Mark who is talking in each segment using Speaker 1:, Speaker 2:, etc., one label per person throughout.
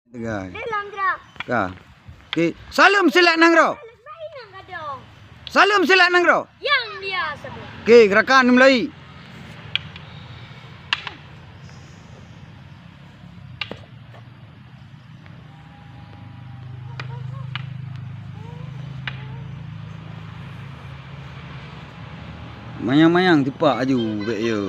Speaker 1: Tegal.
Speaker 2: Dalam gerak.
Speaker 1: Ka. Okey, salam silat nang ro.
Speaker 2: Lain nang gadong.
Speaker 1: Salam silat nang ro.
Speaker 2: Yang dia sebut.
Speaker 1: Okey, gerakan mulai. Mayang-mayang tipak aju bek ye.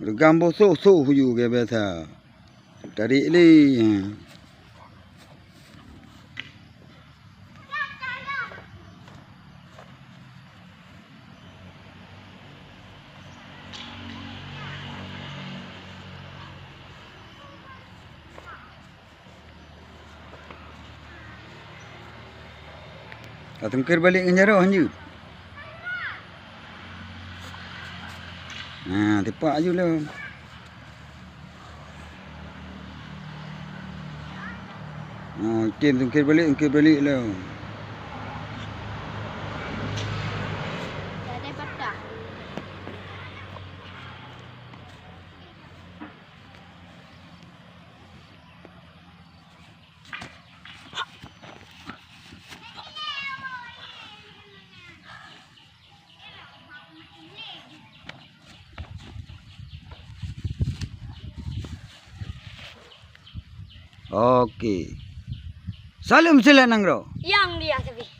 Speaker 1: Gambar so huju ke biasa. Tarik li. Kau tengkir balik dengan jarak hanya. Nah, tepak je lah. Tim tengkir balik lah.
Speaker 2: Ada patah.
Speaker 1: Okey. Salam silat nang ro.
Speaker 2: Yang dia sebut.